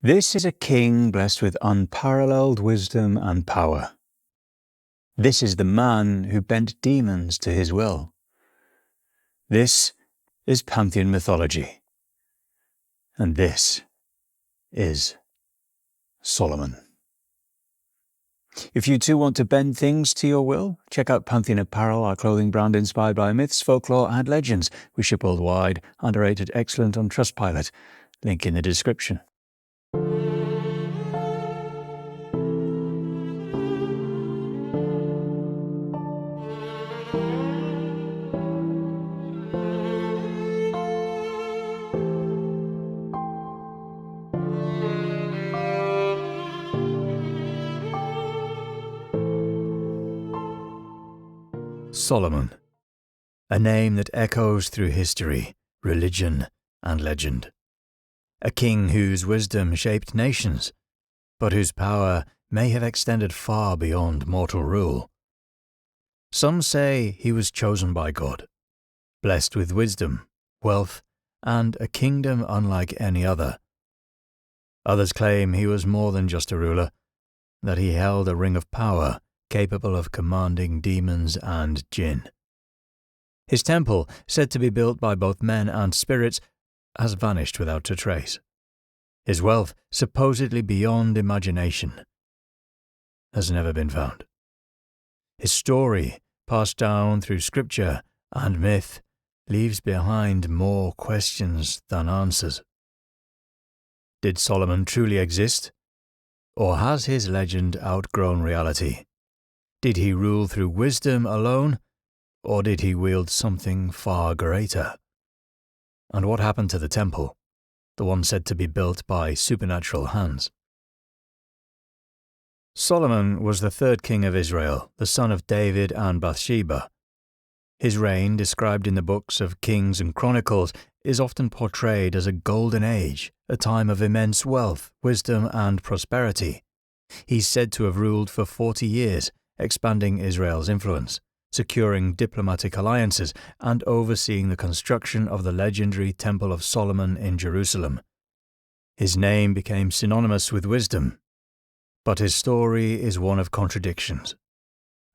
This is a king blessed with unparalleled wisdom and power. This is the man who bent demons to his will. This is Pantheon mythology. And this is Solomon. If you too want to bend things to your will, check out Pantheon Apparel, our clothing brand inspired by myths, folklore and legends. We ship worldwide, underrated, excellent on Trustpilot. Link in the description. Solomon, a name that echoes through history, religion, and legend. A king whose wisdom shaped nations, but whose power may have extended far beyond mortal rule. Some say he was chosen by God, blessed with wisdom, wealth, and a kingdom unlike any other. Others claim he was more than just a ruler, that he held a ring of power capable of commanding demons and jinn. His temple, said to be built by both men and spirits, has vanished without a trace. His wealth, supposedly beyond imagination, has never been found. His story, passed down through scripture and myth, leaves behind more questions than answers. Did Solomon truly exist? Or has his legend outgrown reality? Did he rule through wisdom alone, or did he wield something far greater? And what happened to the temple, the one said to be built by supernatural hands? Solomon was the third king of Israel, the son of David and Bathsheba. His reign, described in the books of Kings and Chronicles, is often portrayed as a golden age, a time of immense wealth, wisdom, and prosperity. He's said to have ruled for 40 years, expanding Israel's influence, securing diplomatic alliances, and overseeing the construction of the legendary Temple of Solomon in Jerusalem. His name became synonymous with wisdom, but his story is one of contradictions,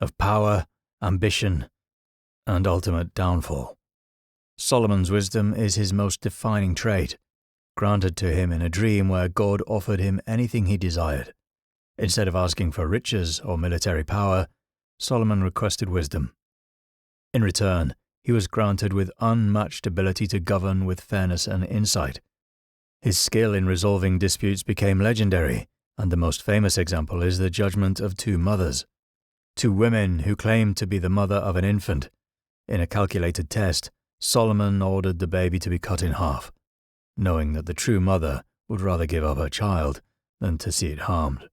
of power, ambition, and ultimate downfall. Solomon's wisdom is his most defining trait, granted to him in a dream where God offered him anything he desired. Instead of asking for riches or military power, Solomon requested wisdom. In return, he was granted with unmatched ability to govern with fairness and insight. His skill in resolving disputes became legendary, and the most famous example is the judgment of two mothers. Two women who claimed to be the mother of an infant. In a calculated test, Solomon ordered the baby to be cut in half, knowing that the true mother would rather give up her child than to see it harmed.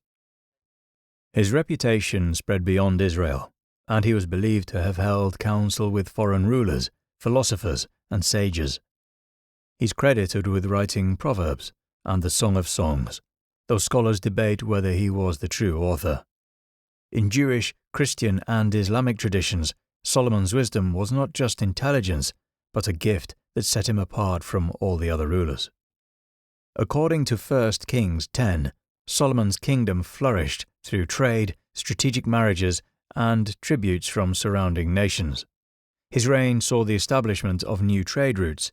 His reputation spread beyond Israel, and he was believed to have held counsel with foreign rulers, philosophers, and sages. He's credited with writing Proverbs and the Song of Songs, though scholars debate whether he was the true author. In Jewish, Christian, and Islamic traditions, Solomon's wisdom was not just intelligence, but a gift that set him apart from all the other rulers. According to 1 Kings 10, Solomon's kingdom flourished through trade, strategic marriages, and tributes from surrounding nations. His reign saw the establishment of new trade routes,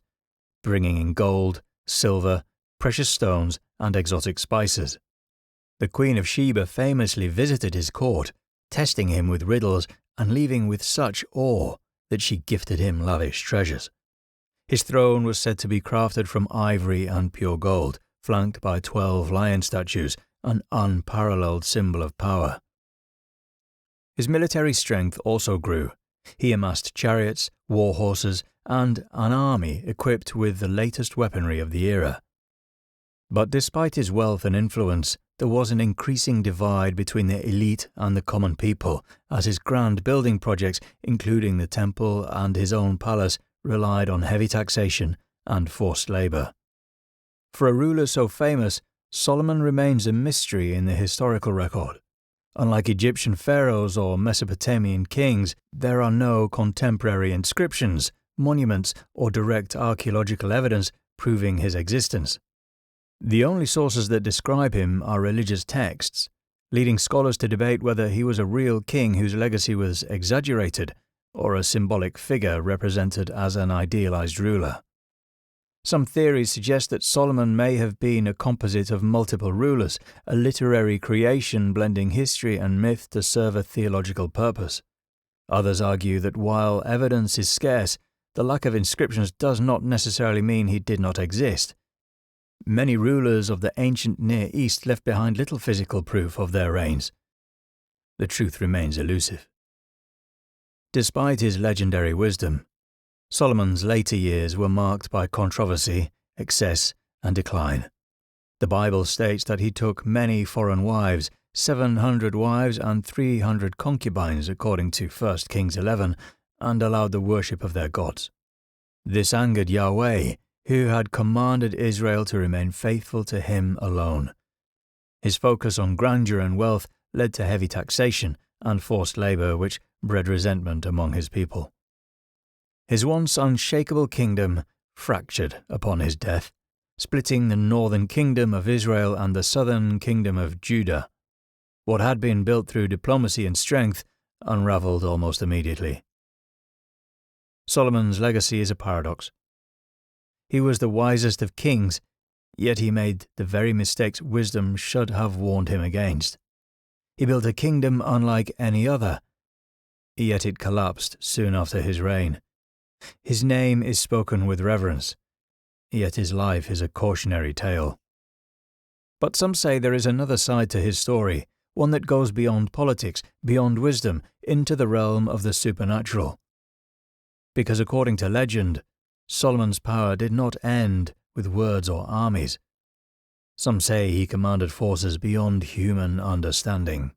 bringing in gold, silver, precious stones, and exotic spices. The Queen of Sheba famously visited his court, testing him with riddles and leaving with such awe that she gifted him lavish treasures. His throne was said to be crafted from ivory and pure gold, flanked by 12 lion statues, an unparalleled symbol of power. His military strength also grew. He amassed chariots, war horses, and an army equipped with the latest weaponry of the era. But despite his wealth and influence, there was an increasing divide between the elite and the common people, as his grand building projects, including the temple and his own palace, relied on heavy taxation and forced labor. For a ruler so famous, Solomon remains a mystery in the historical record. Unlike Egyptian pharaohs or Mesopotamian kings, there are no contemporary inscriptions, monuments, or direct archaeological evidence proving his existence. The only sources that describe him are religious texts, leading scholars to debate whether he was a real king whose legacy was exaggerated or a symbolic figure represented as an idealized ruler. Some theories suggest that Solomon may have been a composite of multiple rulers, a literary creation blending history and myth to serve a theological purpose. Others argue that while evidence is scarce, the lack of inscriptions does not necessarily mean he did not exist. Many rulers of the ancient Near East left behind little physical proof of their reigns. The truth remains elusive. Despite his legendary wisdom, Solomon's later years were marked by controversy, excess, and decline. The Bible states that he took many foreign wives, 700 wives and 300 concubines according to 1 Kings 11, and allowed the worship of their gods. This angered Yahweh, who had commanded Israel to remain faithful to him alone. His focus on grandeur and wealth led to heavy taxation and forced labor, which bred resentment among his people. His once unshakable kingdom fractured upon his death, splitting the northern kingdom of Israel and the southern kingdom of Judah. What had been built through diplomacy and strength unraveled almost immediately. Solomon's legacy is a paradox. He was the wisest of kings, yet he made the very mistakes wisdom should have warned him against. He built a kingdom unlike any other, yet it collapsed soon after his reign. His name is spoken with reverence, yet his life is a cautionary tale. But some say there is another side to his story, one that goes beyond politics, beyond wisdom, into the realm of the supernatural. Because according to legend, Solomon's power did not end with words or armies. Some say he commanded forces beyond human understanding.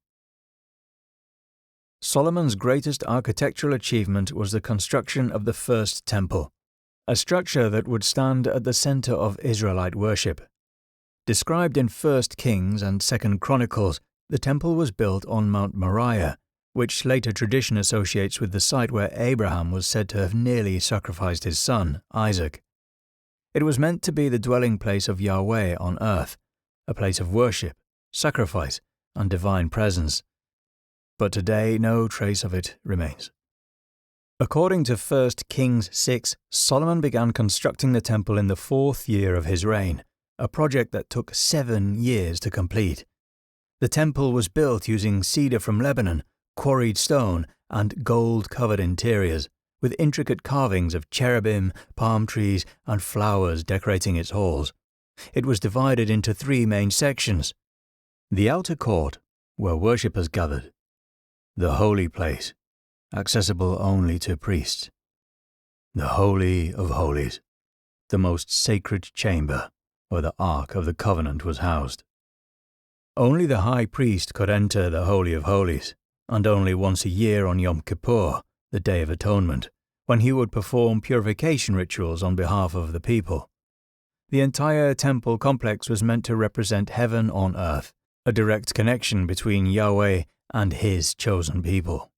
Solomon's greatest architectural achievement was the construction of the first temple, a structure that would stand at the center of Israelite worship. Described in 1 Kings and 2 Chronicles, the temple was built on Mount Moriah, which later tradition associates with the site where Abraham was said to have nearly sacrificed his son, Isaac. It was meant to be the dwelling place of Yahweh on earth, a place of worship, sacrifice, and divine presence. But today no trace of it remains. According to 1 Kings 6, Solomon began constructing the temple in the 4th year of his reign, a project that took 7 years to complete. The temple was built using cedar from Lebanon, quarried stone, and gold-covered interiors, with intricate carvings of cherubim, palm trees, and flowers decorating its halls. It was divided into 3 main sections: the outer court, where worshippers gathered; the holy place, accessible only to priests; the Holy of Holies, the most sacred chamber where the Ark of the Covenant was housed. Only the high priest could enter the Holy of Holies, and only once a year on Yom Kippur, the Day of Atonement, when he would perform purification rituals on behalf of the people. The entire temple complex was meant to represent heaven on earth, a direct connection between Yahweh and his chosen people.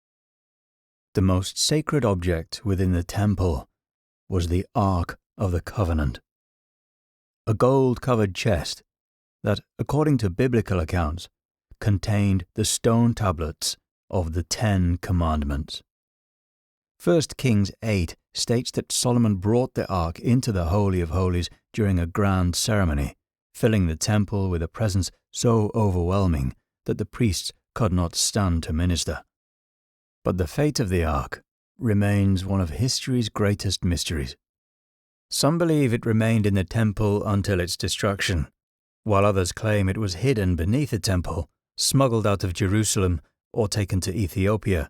The most sacred object within the temple was the Ark of the Covenant, a gold-covered chest that, according to biblical accounts, contained the stone tablets of the 10 Commandments. 1 Kings 8 states that Solomon brought the Ark into the Holy of Holies during a grand ceremony, filling the temple with a presence so overwhelming that the priests could not stand to minister. But the fate of the Ark remains one of history's greatest mysteries. Some believe it remained in the temple until its destruction, while others claim it was hidden beneath the temple, smuggled out of Jerusalem, or taken to Ethiopia,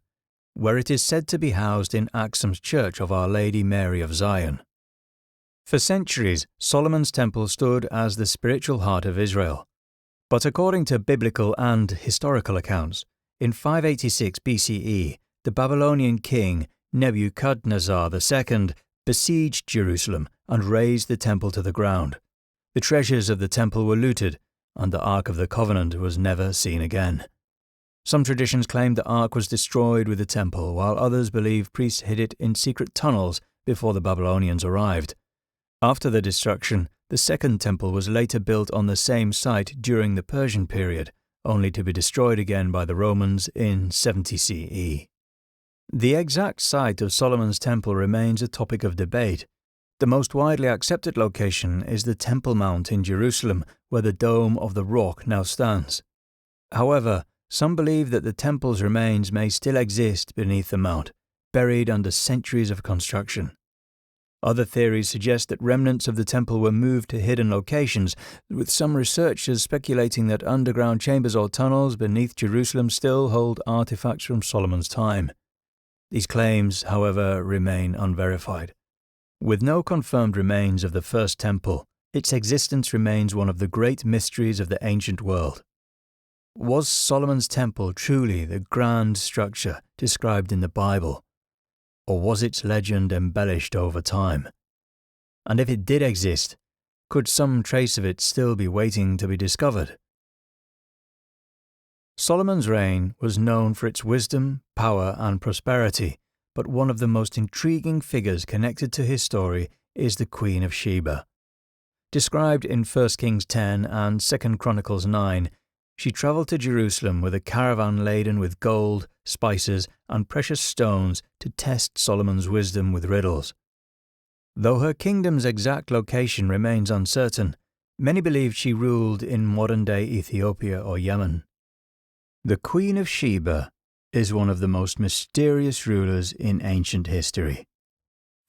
where it is said to be housed in Axum's Church of Our Lady Mary of Zion. For centuries, Solomon's temple stood as the spiritual heart of Israel. But according to biblical and historical accounts, in 586 BCE, the Babylonian king Nebuchadnezzar II besieged Jerusalem and razed the temple to the ground. The treasures of the temple were looted, and the Ark of the Covenant was never seen again. Some traditions claim the Ark was destroyed with the temple, while others believe priests hid it in secret tunnels before the Babylonians arrived. After the destruction, The second temple was later built on the same site during the Persian period, only to be destroyed again by the Romans in 70 CE. The exact site of Solomon's temple remains a topic of debate. The most widely accepted location is the Temple Mount in Jerusalem, where the Dome of the Rock now stands. However, some believe that the temple's remains may still exist beneath the mount, buried under centuries of construction. Other theories suggest that remnants of the temple were moved to hidden locations, with some researchers speculating that underground chambers or tunnels beneath Jerusalem still hold artifacts from Solomon's time. These claims, however, remain unverified. With no confirmed remains of the first temple, its existence remains one of the great mysteries of the ancient world. Was Solomon's temple truly the grand structure described in the Bible? Or was its legend embellished over time? And if it did exist, could some trace of it still be waiting to be discovered? Solomon's reign was known for its wisdom, power, and prosperity, but one of the most intriguing figures connected to his story is the Queen of Sheba. Described in 1 Kings 10 and 2 Chronicles 9, she travelled to Jerusalem with a caravan laden with gold, spices, and precious stones to test Solomon's wisdom with riddles. Though her kingdom's exact location remains uncertain, many believe she ruled in modern-day Ethiopia or Yemen. The Queen of Sheba is one of the most mysterious rulers in ancient history.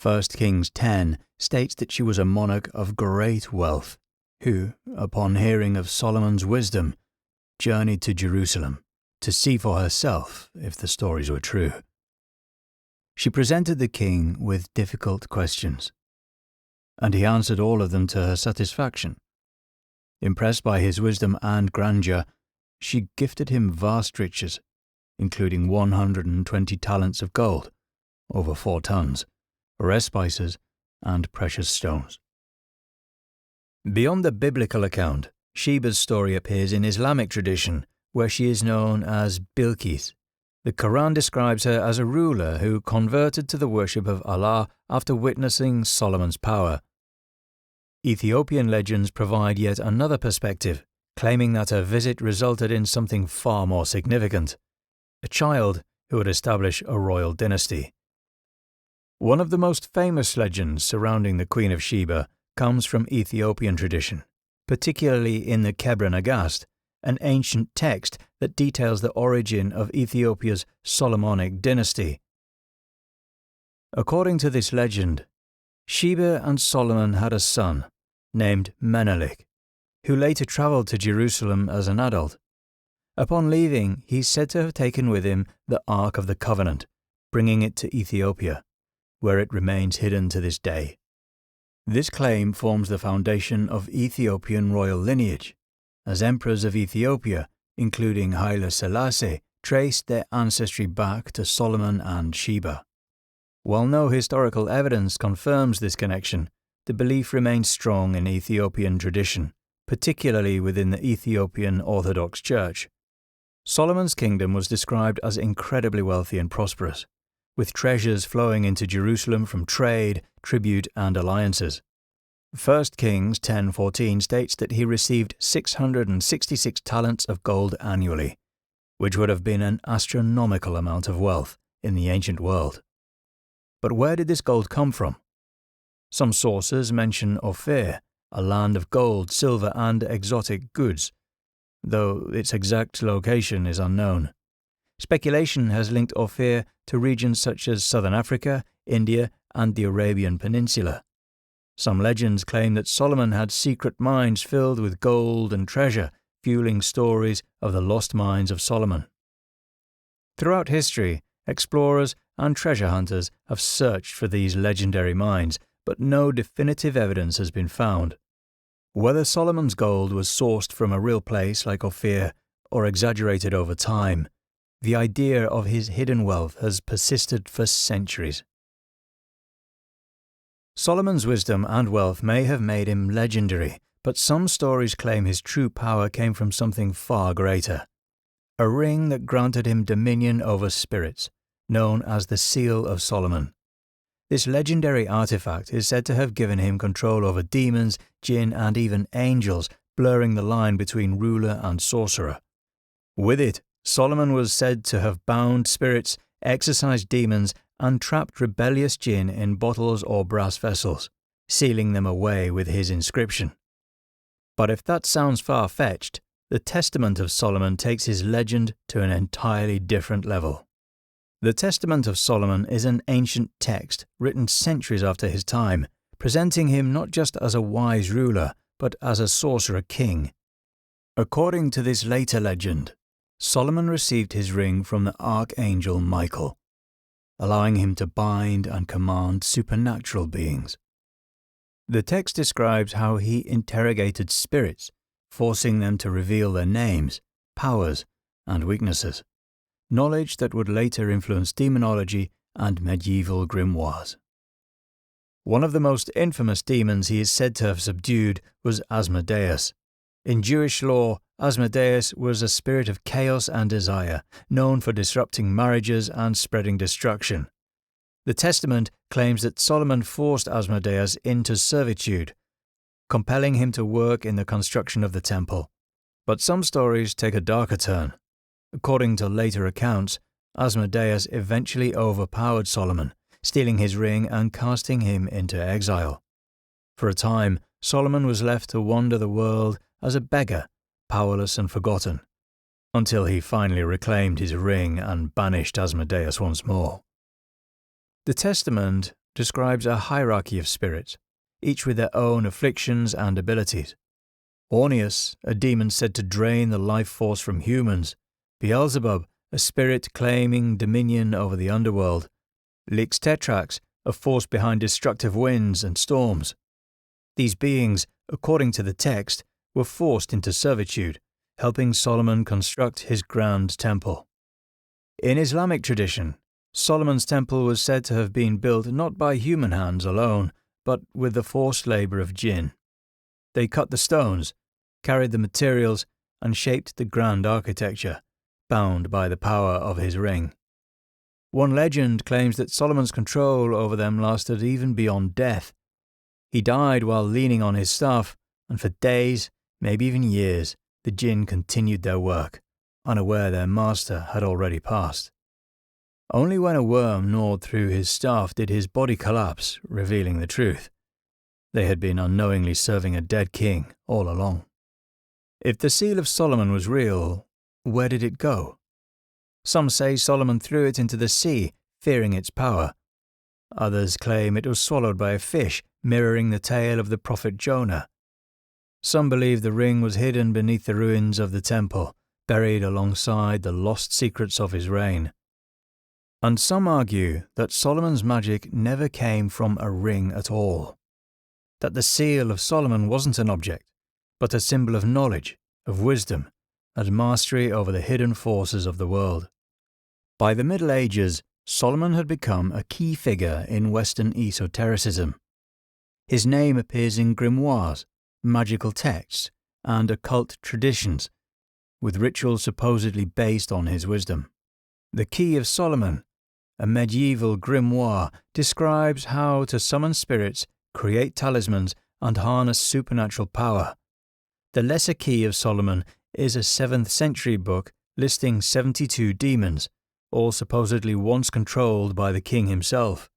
1 Kings 10 states that she was a monarch of great wealth, who, upon hearing of Solomon's wisdom, journeyed to Jerusalem to see for herself if the stories were true. She presented the king with difficult questions, and he answered all of them to her satisfaction. Impressed by his wisdom and grandeur, she gifted him vast riches, including 120 talents of gold, over 4 tons, rare spices, and precious stones. Beyond the biblical account, Sheba's story appears in Islamic tradition, where she is known as Bilqis. The Quran describes her as a ruler who converted to the worship of Allah after witnessing Solomon's power. Ethiopian legends provide yet another perspective, claiming that her visit resulted in something far more significant: a child who would establish a royal dynasty. One of the most famous legends surrounding the Queen of Sheba comes from Ethiopian tradition, particularly in the Kebra Nagast, an ancient text that details the origin of Ethiopia's Solomonic dynasty. According to this legend, Sheba and Solomon had a son named Menelik, who later travelled to Jerusalem as an adult. Upon leaving, he is said to have taken with him the Ark of the Covenant, bringing it to Ethiopia, where it remains hidden to this day. This claim forms the foundation of Ethiopian royal lineage, as emperors of Ethiopia, including Haile Selassie, traced their ancestry back to Solomon and Sheba. While no historical evidence confirms this connection, the belief remains strong in Ethiopian tradition, particularly within the Ethiopian Orthodox Church. Solomon's kingdom was described as incredibly wealthy and prosperous, with treasures flowing into Jerusalem from trade, tribute, and alliances. 1 Kings 10:14 states that he received 666 talents of gold annually, which would have been an astronomical amount of wealth in the ancient world. But where did this gold come from? Some sources mention Ophir, a land of gold, silver, and exotic goods, though its exact location is unknown. Speculation has linked Ophir to regions such as southern Africa, India, and the Arabian Peninsula. Some legends claim that Solomon had secret mines filled with gold and treasure, fueling stories of the lost mines of Solomon. Throughout history, explorers and treasure hunters have searched for these legendary mines, but no definitive evidence has been found. Whether Solomon's gold was sourced from a real place like Ophir or exaggerated over time, the idea of his hidden wealth has persisted for centuries. Solomon's wisdom and wealth may have made him legendary, but some stories claim his true power came from something far greater: a ring that granted him dominion over spirits, known as the Seal of Solomon. This legendary artifact is said to have given him control over demons, jinn, and even angels, blurring the line between ruler and sorcerer. With it, Solomon was said to have bound spirits, exorcised demons, and trapped rebellious jinn in bottles or brass vessels, sealing them away with his inscription. But if that sounds far-fetched, the Testament of Solomon takes his legend to an entirely different level. The Testament of Solomon is an ancient text written centuries after his time, presenting him not just as a wise ruler, but as a sorcerer king. According to this later legend, Solomon received his ring from the archangel Michael, allowing him to bind and command supernatural beings. The text describes how he interrogated spirits, forcing them to reveal their names, powers, and weaknesses, knowledge that would later influence demonology and medieval grimoires. One of the most infamous demons he is said to have subdued was Asmodeus. In Jewish lore, Asmodeus was a spirit of chaos and desire, known for disrupting marriages and spreading destruction. The Testament claims that Solomon forced Asmodeus into servitude, compelling him to work in the construction of the temple. But some stories take a darker turn. According to later accounts, Asmodeus eventually overpowered Solomon, stealing his ring and casting him into exile. For a time, Solomon was left to wander the world as a beggar, powerless and forgotten, until he finally reclaimed his ring and banished Asmodeus once more. The Testament describes a hierarchy of spirits, each with their own afflictions and abilities. Orneus, a demon said to drain the life force from humans, Beelzebub, a spirit claiming dominion over the underworld, Lix Tetrax, a force behind destructive winds and storms. These beings, according to the text, were forced into servitude, helping Solomon construct his grand temple. In Islamic tradition, Solomon's temple was said to have been built not by human hands alone, but with the forced labour of jinn. They cut the stones, carried the materials, and shaped the grand architecture, bound by the power of his ring. One legend claims that Solomon's control over them lasted even beyond death. He died while leaning on his staff, and for days, maybe even years, the jinn continued their work, unaware their master had already passed. Only when a worm gnawed through his staff did his body collapse, revealing the truth. They had been unknowingly serving a dead king all along. If the seal of Solomon was real, where did it go? Some say Solomon threw it into the sea, fearing its power. Others claim it was swallowed by a fish, mirroring the tale of the prophet Jonah. Some believe the ring was hidden beneath the ruins of the temple, buried alongside the lost secrets of his reign. And some argue that Solomon's magic never came from a ring at all, that the seal of Solomon wasn't an object, but a symbol of knowledge, of wisdom, and mastery over the hidden forces of the world. By the Middle Ages, Solomon had become a key figure in Western esotericism. His name appears in grimoires, magical texts, and occult traditions, with rituals supposedly based on his wisdom. The Key of Solomon, a medieval grimoire, describes how to summon spirits, create talismans, and harness supernatural power. The Lesser Key of Solomon is a 7th century book listing 72 demons, all supposedly once controlled by the king himself.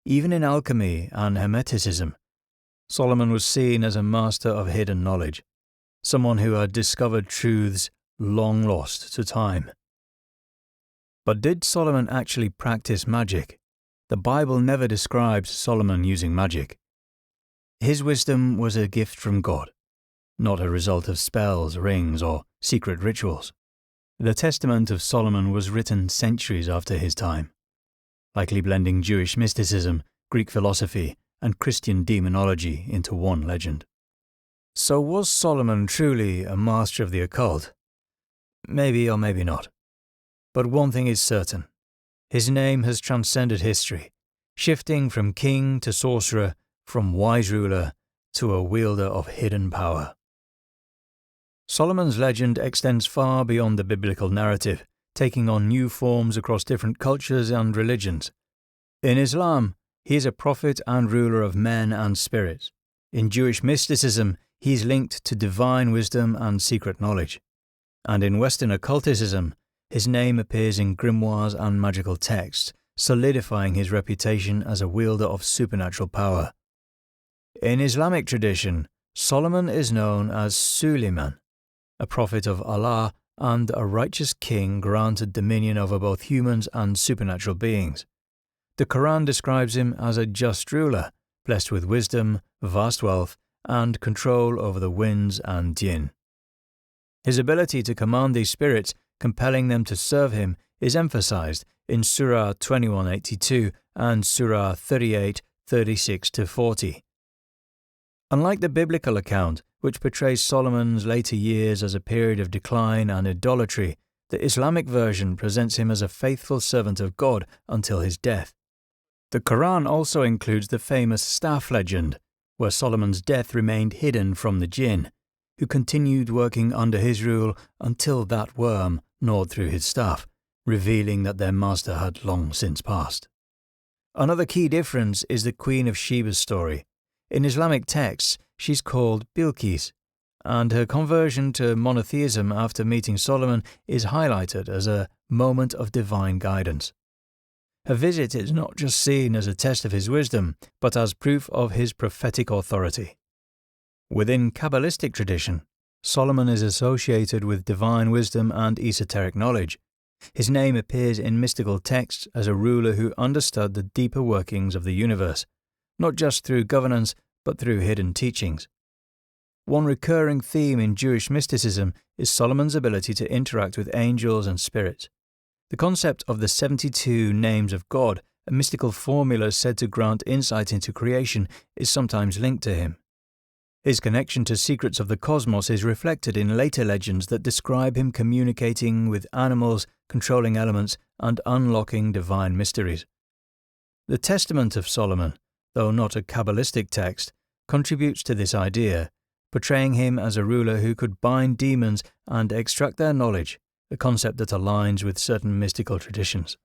Even in alchemy and hermeticism, Solomon was seen as a master of hidden knowledge, someone who had discovered truths long lost to time. But did Solomon actually practice magic? The Bible never describes Solomon using magic. His wisdom was a gift from God, not a result of spells, rings, or secret rituals. The Testament of Solomon was written centuries after his time, likely blending Jewish mysticism, Greek philosophy, and Christian demonology into one legend. So was Solomon truly a master of the occult? Maybe or maybe not. But one thing is certain. His name has transcended history, shifting from king to sorcerer, from wise ruler to a wielder of hidden power. Solomon's legend extends far beyond the biblical narrative, taking on new forms across different cultures and religions. In Islam, He is a prophet and ruler of men and spirits. In Jewish mysticism, he is linked to divine wisdom and secret knowledge. And in Western occulticism, his name appears in grimoires and magical texts, solidifying his reputation as a wielder of supernatural power. In Islamic tradition, Solomon is known as Suleiman, a prophet of Allah and a righteous king granted dominion over both humans and supernatural beings. The Quran describes him as a just ruler, blessed with wisdom, vast wealth, and control over the winds and jinn. His ability to command these spirits, compelling them to serve him, is emphasized in Surah 21:82 and Surah 38:36-40. Unlike the biblical account, which portrays Solomon's later years as a period of decline and idolatry, the Islamic version presents him as a faithful servant of God until his death. The Quran also includes the famous staff legend, where Solomon's death remained hidden from the jinn, who continued working under his rule until that worm gnawed through his staff, revealing that their master had long since passed. Another key difference is the Queen of Sheba's story. In Islamic texts, she's called Bilqis, and her conversion to monotheism after meeting Solomon is highlighted as a moment of divine guidance. Her visit is not just seen as a test of his wisdom, but as proof of his prophetic authority. Within Kabbalistic tradition, Solomon is associated with divine wisdom and esoteric knowledge. His name appears in mystical texts as a ruler who understood the deeper workings of the universe, not just through governance, but through hidden teachings. One recurring theme in Jewish mysticism is Solomon's ability to interact with angels and spirits. The concept of the 72 names of God, a mystical formula said to grant insight into creation, is sometimes linked to him. His connection to secrets of the cosmos is reflected in later legends that describe him communicating with animals, controlling elements, and unlocking divine mysteries. The Testament of Solomon, though not a Kabbalistic text, contributes to this idea, portraying him as a ruler who could bind demons and extract their knowledge, a concept that aligns with certain mystical traditions.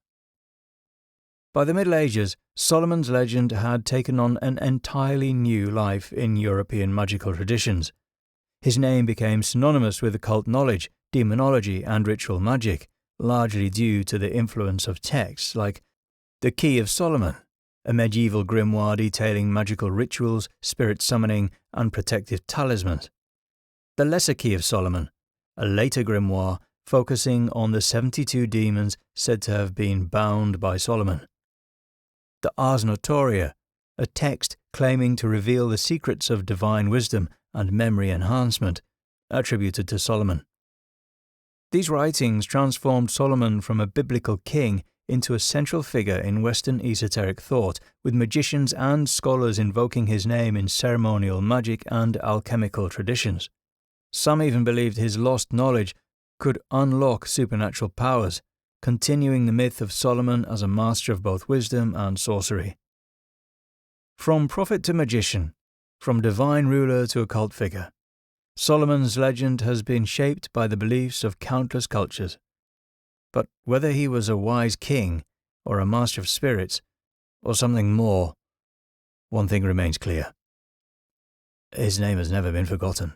By the Middle Ages, Solomon's legend had taken on an entirely new life in European magical traditions. His name became synonymous with occult knowledge, demonology, and ritual magic, largely due to the influence of texts like the Key of Solomon, a medieval grimoire detailing magical rituals, spirit summoning, and protective talismans. The Lesser Key of Solomon, a later grimoire focusing on the 72 demons said to have been bound by Solomon. The Ars Notoria, a text claiming to reveal the secrets of divine wisdom and memory enhancement, attributed to Solomon. These writings transformed Solomon from a biblical king into a central figure in Western esoteric thought, with magicians and scholars invoking his name in ceremonial magic and alchemical traditions. Some even believed his lost knowledge could unlock supernatural powers, continuing the myth of Solomon as a master of both wisdom and sorcery. From prophet to magician, from divine ruler to occult figure, Solomon's legend has been shaped by the beliefs of countless cultures. But whether he was a wise king, or a master of spirits, or something more, one thing remains clear. His name has never been forgotten.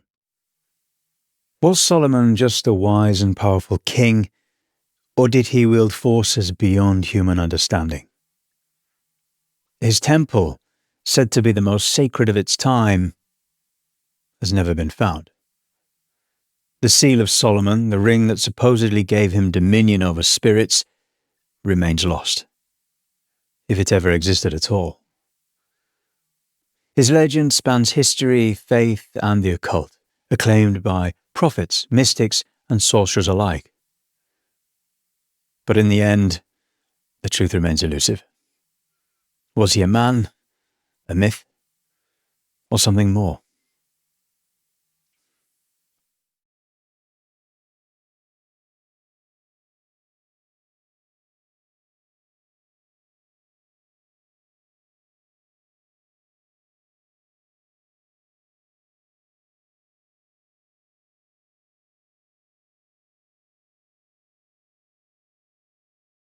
Was Solomon just a wise and powerful king, or did he wield forces beyond human understanding? His temple, said to be the most sacred of its time, has never been found. The seal of Solomon, the ring that supposedly gave him dominion over spirits, remains lost, if it ever existed at all. His legend spans history, faith, and the occult, acclaimed by prophets, mystics, and sorcerers alike. But in the end, the truth remains elusive. Was he a man, a myth, or something more?